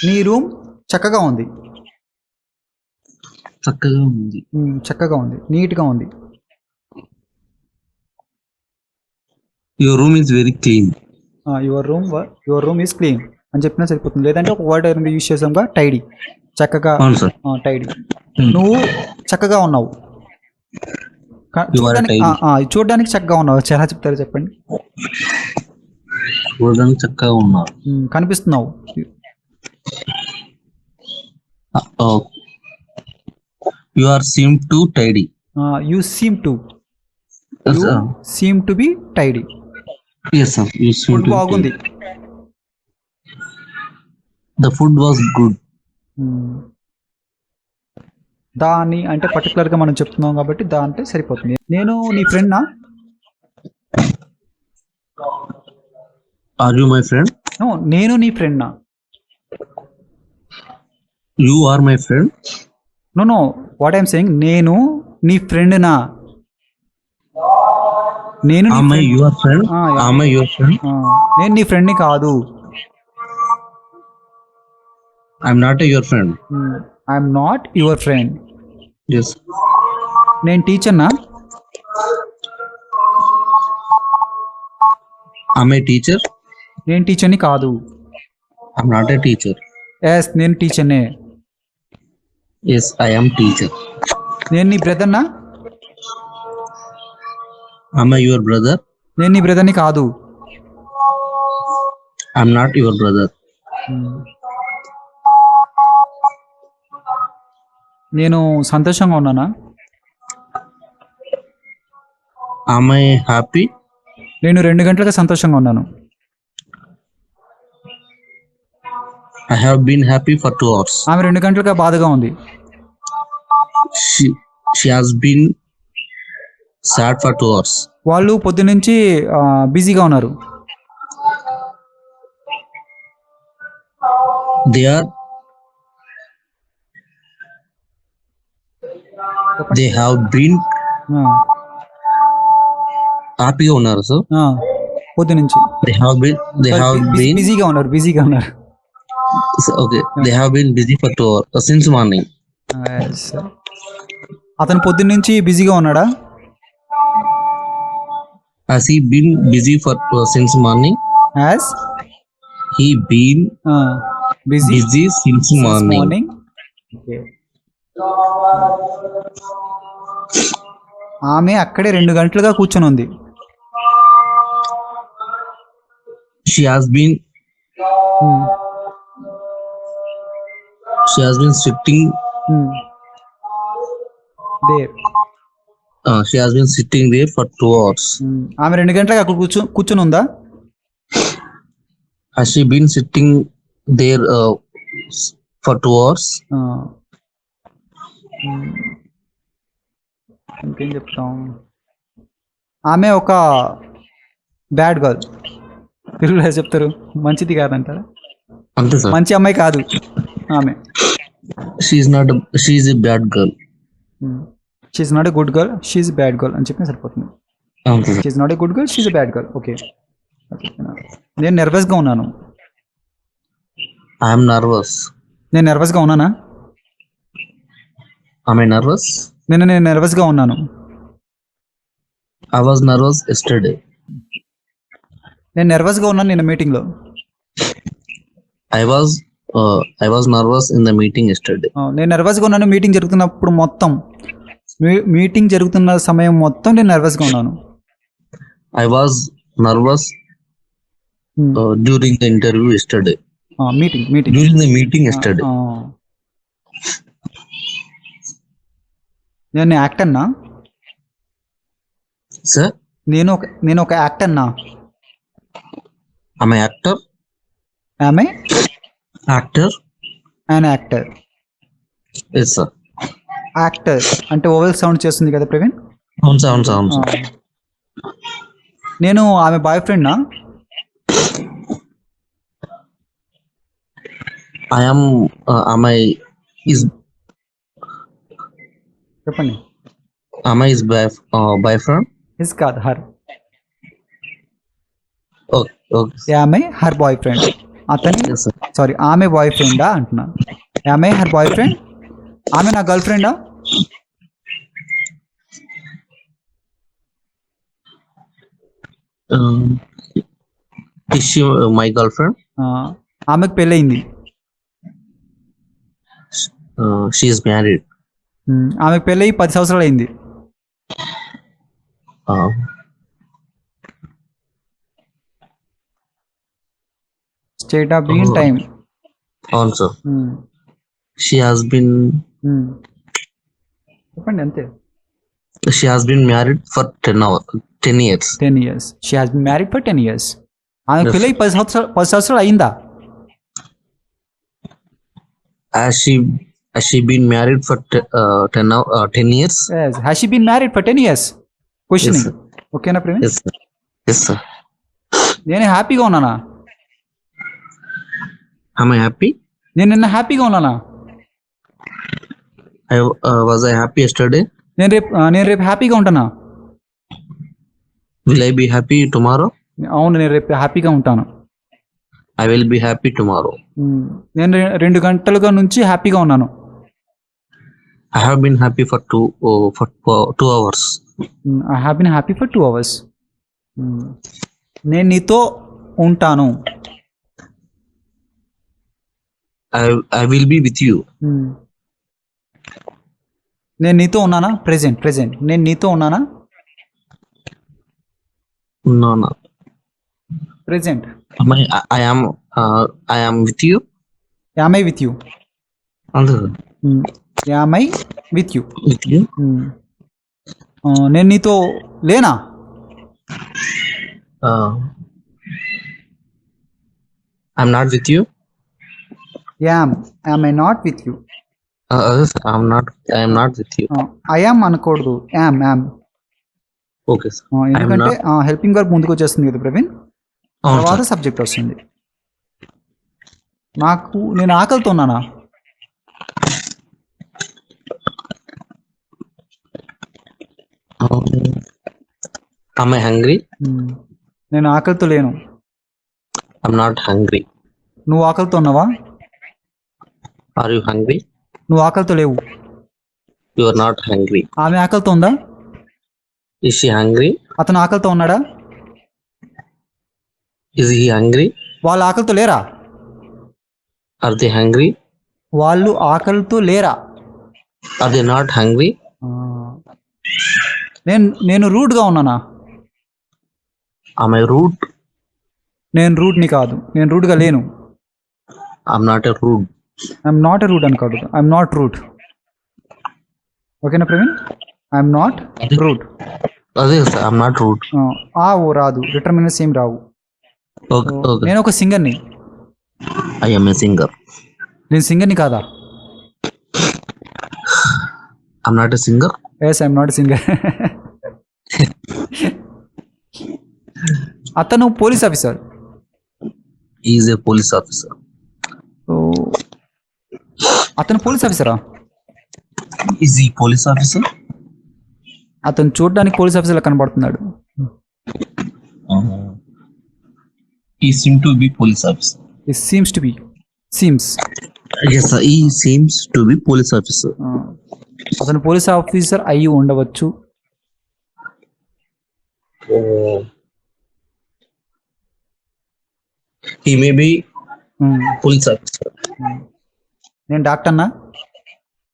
నీ రూమ్ చక్కగా ఉంది. చక్కగా ఉంది. చక్కగా ఉంది, నీట్గా ఉంది. Your room is very clean. Your room is clean అని చెప్పినా సరిపోతుంది. లేదంటే ఒక వర్డ్ అనేది యూజ్ చేసాంగా, టైడీ. చక్కగా, అవును సార్. టైడీ. నువ్వు చక్కగా ఉన్నావు. చూడడానికి చక్కగా ఉన్నావు. చాలా చెప్తారు, చెప్పండి. చూడడానికి చక్కగా ఉన్నావు. కనిపిస్తున్నావు. You are seem to tidy. You seem to be tidy. Yes sir. Food బాగుంది. The food was good. దాని అంటే పర్టికులర్ గా మనం చెప్తున్నాం కాబట్టి దా అంటే సరిపోతుంది. నేను నీ ఫ్రెండ్నా? Are you my friend? No, నేను నీ ఫ్రెండ్నా? You are my friend? No, what I'm saying, నేను నీ ఫ్రెండ్నా? నేను Am I your friend? Am I your friend? నేను నీ ఫ్రెండ్ని కాదు. I'm not your friend. I'm not your friend. Yes. నేను టీచర్నా? Am I teacher? నేను టీచర్ని కాదు. I'm not a teacher. Yes, నేను టీచర్నే. Yes, I am teacher. నేను నీ బ్రదర్నా? Am I your brother? నేను నీ బ్రదర్ని కాదు. I'm not your brother. నేను సంతోషంగా ఉన్నానా? Am I happy? నేను 2 గంటలుగా సంతోషంగా ఉన్నాను. I have been happy for 2 hours. ఆమె 2 గంటలుగా బాధగా ఉంది. She has been sad for 2 hours. వాళ్ళు పొద్దునుంచి బిజీగా ఉన్నారు. They have been హ్యాపీగా ఉన్నారు సార్. పొద్దునుంచి they have been బిజీగా ఉన్నారు. Okay, they have been busy for 2 hours since morning. అతను పొద్దున్నుంచి బిజీగా ఉన్నాడా? Has he been busy for since morning? Has he been busy since morning? Okay. ఆమె అక్కడే 2 గంటలుగా కూర్చొని ఉంది. She has been sitting there. She has been sitting there for 2 hours. ఆమె 2 గంటలుగా అక్కడ కూర్చొని ఉందా? Has she been sitting there for 2 hours? ఇంకేం చెప్తాం? ఆమె ఒక బ్యాడ్ గర్ల్. తెలుగులో చెప్తారు, మంచిది కాదంటారా? అంతే సార్. మంచి అమ్మాయి కాదు ఆమె. She is a bad girl. She is not a good girl, she is a bad girl అని చెప్పిన సరిపోతుంది. She is not a good girl, she is a bad girl. Okay. నేను నర్వస్గా ఉన్నాను. I am nervous. నేను నర్వస్గా ఉన్నానా? Am I nervous? నేను నర్వస్గా ఉన్నాను. I was nervous yesterday. నేను నర్వస్గా ఉన్నాను నిన్న మీటింగ్లో. I was nervous in the meeting yesterday. నేను నర్వస్గా ఉన్నాను మీటింగ్ జరుగుతున్నప్పుడు మొత్తం. మీటింగ్ జరుగుతున్న సమయం మొత్తం నేను నర్వస్గా ఉన్నాను. I was nervous during the interview yesterday. Meeting. During the meeting yesterday. నేను యాక్టర్నా? Sir? నేను ఒక యాక్టర్నా? Am I actor? Am I? Actor? An actor. Yes sir. Actor అంటే ఓవెల్ సౌండ్ చేస్తుంది కదా ప్రవీణ్? అవును సార్. నేను ఆమె బాయ్ ఫ్రెండ్నా? చెప్పండి. Am I his boyfriend? Is కాదు, her. Okay. Am I her boyfriend? అతని Yes, sir. సారీ ఆమె బాయ్ ఫ్రెండా అంటున్నా. ఆమె హర్ బాయ్ ఫ్రెండ్, ఆమె నా గర్ల్ ఫ్రెండా? Um, is she my girlfriend? ఆమెకు పెళ్ళయింది. She is married. ఆమెకు పెళ్ళయి 10 సంవత్సరాలు అయింది. Uh, state of being Oh. Time. Also, she has been చెప్పండి అంతే. married for 10 years. 10 years. She has been married for 10 years. ఆమెకు Yes. పెళ్ళయి 10 సంవత్సరాలు అయిందా? Has she been married for 10 years? Has she been married for 10 years? Question. Yes, sir. ఓకేనా Praveen? Yes, sir. Yes, sir. నేను హ్యాపీగా ఉన్నానా? Am I happy? నేను నిన్న హ్యాపీగా ఉన్నానా? Was I happy yesterday? నేను రేపు హ్యాపీగా ఉంటానా? Will I be happy tomorrow? అవును, నేను రేపు హ్యాపీగా ఉంటాను. I will be happy tomorrow. నేను 2 గంటలుగా నుంచి హ్యాపీగా ఉన్నాను. I have been happy for 2 hours. I have been happy for 2 hours. నేను నీతో ఉంటాను. I will be with you. నేను నీతో ఉన్నానా? ప్రెజెంట్. నేను నీతో ఉన్నానా? No. Present. I am with you. Am I with you? Also, am I with you? with you. నేను నీతో లేనా? I'm not with you. Am I not with you? I am not with you. I am అనకూడదు. Yam. Okay, sir. ఎందుకంటే helping verb ముందుకు వచ్చేస్తుంది కదా ప్రవీణ్, తర్వాత subject వస్తుంది. నేను ఆకలితో ఉన్నానా? Am I hungry? నేను ఆకలితో లేను. I'm not hungry. నువ్వు ఆకలితో ఉన్నావా? Are you hungry? నువ్వు ఆకలితో లేవు. You are not hungry. ఆమె ఆకలితో ఉందా? Is she hungry? అతను ఆకలితో ఉన్నాడా? Is he hungry? వాళ్ళు ఆకలితో లేరా? Are they hungry? వాళ్ళు ఆకలితో లేరా? Are they not hungry? నేను రూడ్గా ఉన్నానా? Am I rude? నేను రూడ్ని కాదు. నేను రూడ్గా లేను. I'm not a rude. I'm not a rude అనుకోదు. I'm not rude. ఓకేనా ప్రవీణ్? I'm not rude. అదే సార్, ఐఎమ్ నాట్ రూడ్. ఓ రాదు, డిటర్మినెంట్స్ ఏం రావు. Okay. నేను ఒక సింగర్ని. I am a singer. నేను సింగర్ని కాదా? I'm not a singer. Yes, I'm not singer. అతను police officer. He is a police officer. అతను పోలీస్ ఆఫీసరా? Is he police officer? అతను చూడడానికి పోలీస్ ఆఫీసర్లా కనబడుతున్నాడు. He seems to be police officer. It seems to be. Seems. Yes, sir. He seems to be police officer. అతను police officer అయ్యి ఉండవచ్చు. He may be police officer. నేను డాక్టర్నా?